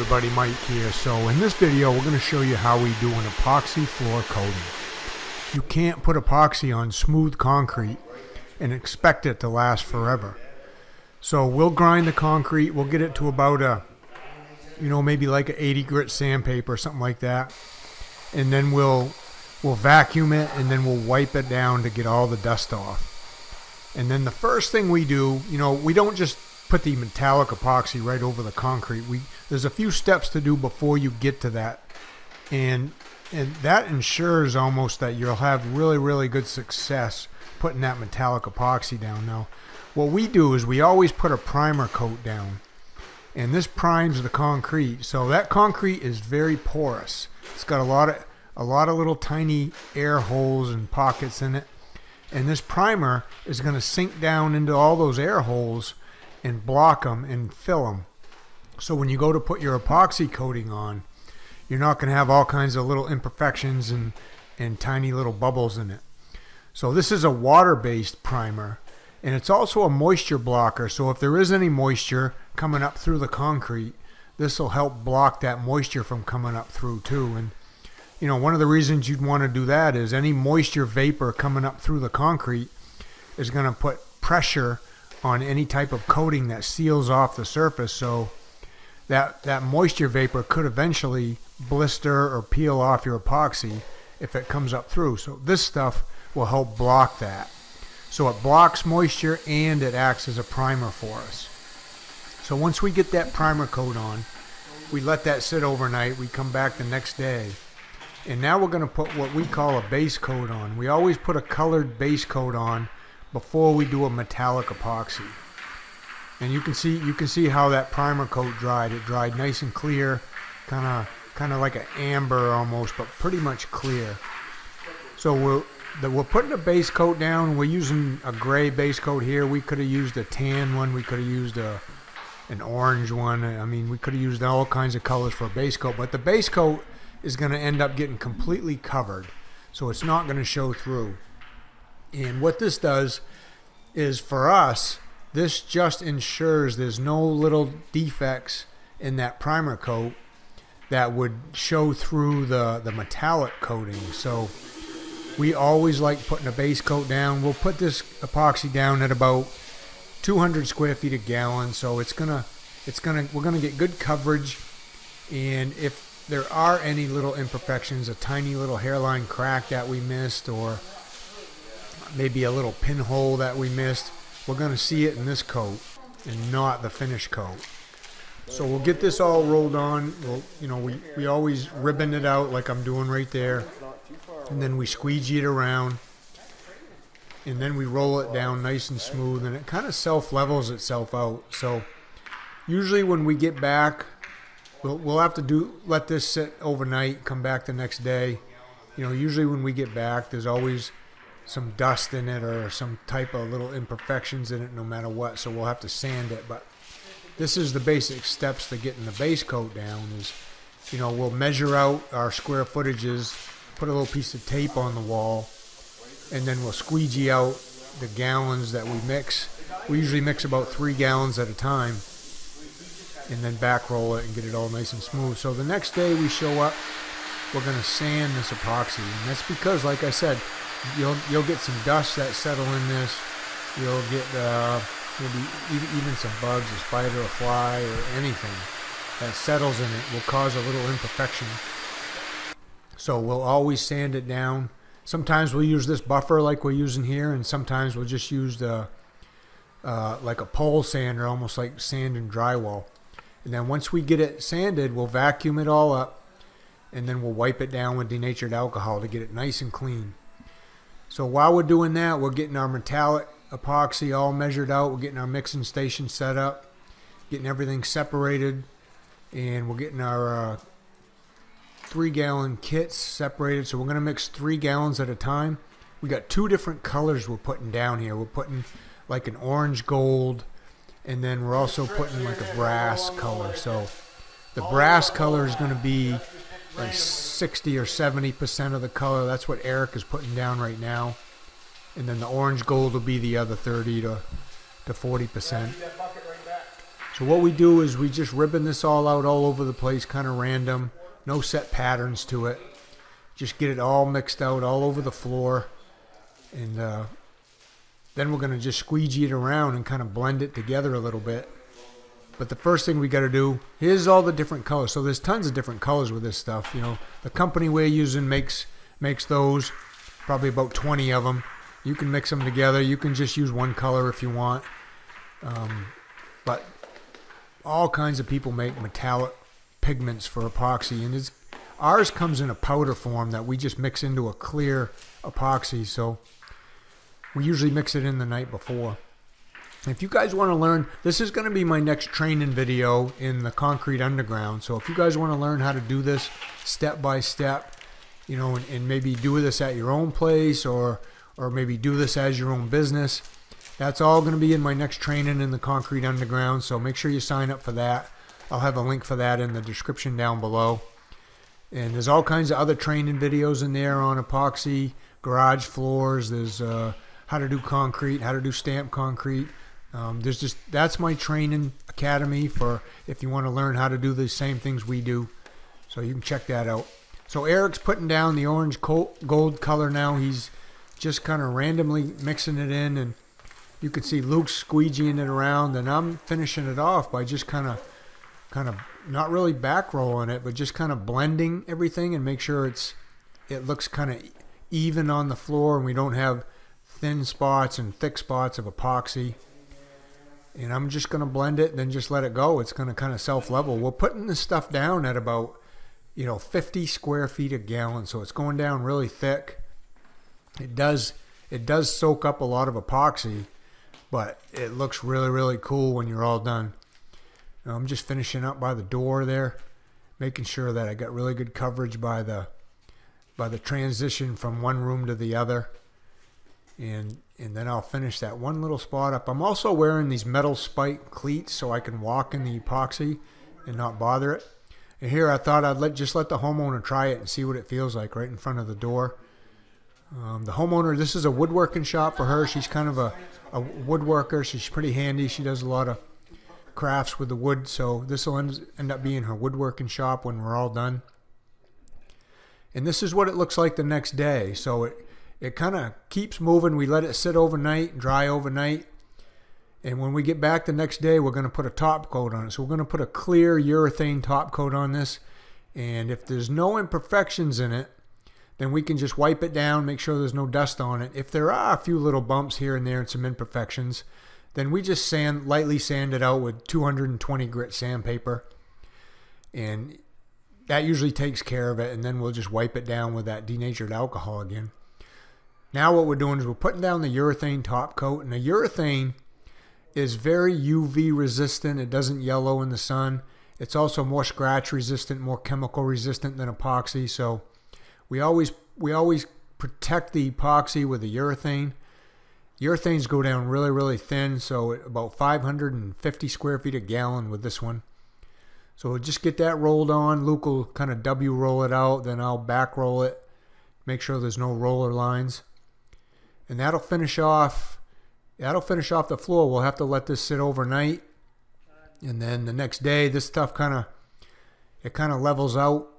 everybody, Mike here. So in this video we're going to show you how we do an epoxy floor coating. You can't put epoxy on smooth concrete and expect it to last forever. So we'll grind the concrete, we'll get it to about a, maybe like a 80 grit sandpaper or something like that. And then we'll vacuum it and then we'll wipe it down to get all the dust off. And then the first thing we do, we don't just put the metallic epoxy right over the concrete. There's a few steps to do before you get to that, and that ensures almost that you'll have really good success putting that metallic epoxy down. Now what we do is we always put a primer coat down, and this primes the concrete. So that concrete is very porous. It's got a lot of little tiny air holes and pockets in it, and this primer is going to sink down into all those air holes and block them and fill them. So when you go to put your epoxy coating on, you're not going to have all kinds of little imperfections and tiny little bubbles in it. So this is a water-based primer, and it's also a moisture blocker. So if there is any moisture coming up through the concrete, this will help block that moisture from coming up through too. And one of the reasons you'd want to do that is any moisture vapor coming up through the concrete is going to put pressure on any type of coating that seals off the surface, so that moisture vapor could eventually blister or peel off your epoxy if it comes up through. So this stuff will help block that. So it blocks moisture and it acts as a primer for us. So once we get that primer coat on, we let that sit overnight. We come back the next day, and now we're going to put what we call a base coat on. We always put a colored base coat on before we do a metallic epoxy. And you can see how that primer coat dried. It dried nice and clear, kind of like an amber almost, but pretty much clear. So we're putting a base coat down. We're using a gray base coat here. We could have used a tan one. We could have used an orange one. I mean, we could have used all kinds of colors for a base coat, but the base coat is going to end up getting completely covered, so it's not going to show through. And what this does is, for us, this just ensures there's no little defects in that primer coat that would show through the metallic coating. So we always like putting a base coat down. We'll put this epoxy down at about 200 square feet a gallon, so we're gonna get good coverage. And if there are any little imperfections, a tiny little hairline crack that we missed, or maybe a little pinhole that we missed, we're going to see it in this coat and not the finish coat. So we'll get this all rolled on. We always ribbon it out like I'm doing right there, and then we squeegee it around, and then we roll it down nice and smooth, and it kind of self-levels itself out. So usually when we get back, we'll have to let this sit overnight, come back the next day. Usually when we get back, there's always some dust in it or some type of little imperfections in it no matter what, so we'll have to sand it. But this is the basic steps to getting the base coat down. Is we'll measure out our square footages, put a little piece of tape on the wall, and then we'll squeegee out the gallons that we mix. We usually mix about 3 gallons at a time, and then back roll it and get it all nice and smooth. So the next day we show up, we're going to sand this epoxy, and that's because, like I said, you'll get some dust that settle in this. You'll get maybe even some bugs, a spider, a fly, or anything that settles in it will cause a little imperfection. So we'll always sand it down. Sometimes we'll use this buffer like we're using here, and sometimes we'll just use like a pole sander, almost like sanding drywall. And then once we get it sanded, we'll vacuum it all up, and then we'll wipe it down with denatured alcohol to get it nice and clean. So while we're doing that, we're getting our metallic epoxy all measured out. We're getting our mixing station set up, getting everything separated, and we're getting our 3-gallon kits separated. So we're going to mix 3 gallons at a time. We got 2 different colors we're putting down here. We're putting like an orange gold, and then we're also putting like a brass color. So the brass color is going to be like 60 or 70% of the color. That's what Eric is putting down right now. And then the orange gold will be the other 30 to 40%. So what we do is we just ribbon this all out all over the place, kind of random, no set patterns to it. Just get it all mixed out all over the floor, and then we're going to just squeegee it around and kind of blend it together a little bit. But the first thing we got to do, here's all the different colors. So there's tons of different colors with this stuff. You know, the company we're using makes those, probably about 20 of them. You can mix them together. You can just use one color if you want. But all kinds of people make metallic pigments for epoxy, and ours comes in a powder form that we just mix into a clear epoxy. So we usually mix it in the night before. If you guys want to learn, this is going to be my next training video in the concrete underground. So if you guys want to learn how to do this step by step, you know, and maybe do this at your own place, or maybe do this as your own business, that's all going to be in my next training in the concrete underground. So make sure you sign up for that. I'll have a link for that in the description down below. And there's all kinds of other training videos in there on epoxy, garage floors. There's how to do concrete, how to do stamped concrete. That's my training academy for if you want to learn how to do the same things we do. So you can check that out. So Eric's putting down the orange gold color now. He's just kind of randomly mixing it in, and you can see Luke's squeegeeing it around, and I'm finishing it off by just kind of not really back rolling it, but just kind of blending everything and make sure it looks kind of even on the floor, and we don't have thin spots and thick spots of epoxy. And I'm just going to blend it and then just let it go. It's going to kind of self-level. We're putting this stuff down at about, 50 square feet a gallon, so it's going down really thick. It does soak up a lot of epoxy, but it looks really, really cool when you're all done. Now, I'm just finishing up by the door there, making sure that I got really good coverage by the transition from one room to the other. And then I'll finish that one little spot up. I'm also wearing these metal spike cleats so I can walk in the epoxy and not bother it. And here I thought I'd just let the homeowner try it and see what it feels like right in front of the door. The homeowner, this is a woodworking shop for her. She's kind of a woodworker. She's pretty handy. She does a lot of crafts with the wood. So this will end up being her woodworking shop when we're all done. And this is what it looks like the next day. So it kind of keeps moving. We let it sit overnight, dry overnight. And when we get back the next day, we're going to put a top coat on it. So we're going to put a clear urethane top coat on this. And if there's no imperfections in it, then we can just wipe it down, make sure there's no dust on it. If there are a few little bumps here and there and some imperfections, then we just lightly sand it out with 220 grit sandpaper. And that usually takes care of it. And then we'll just wipe it down with that denatured alcohol again. Now what we're doing is we're putting down the urethane top coat, and the urethane is very UV resistant. It doesn't yellow in the sun. It's also more scratch resistant, more chemical resistant than epoxy. So we always protect the epoxy with the urethane. Urethanes go down really, really thin, so about 550 square feet a gallon with this one. So we'll just get that rolled on. Luke will kind of W roll it out, then I'll back roll it, make sure there's no roller lines. And that'll finish off the floor. We'll have to let this sit overnight. And then the next day, this stuff kind of levels out.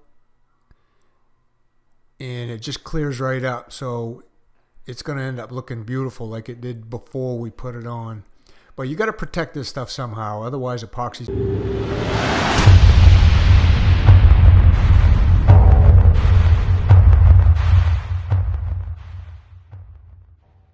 And it just clears right up. So it's going to end up looking beautiful like it did before we put it on. But you got to protect this stuff somehow. Otherwise, epoxy's...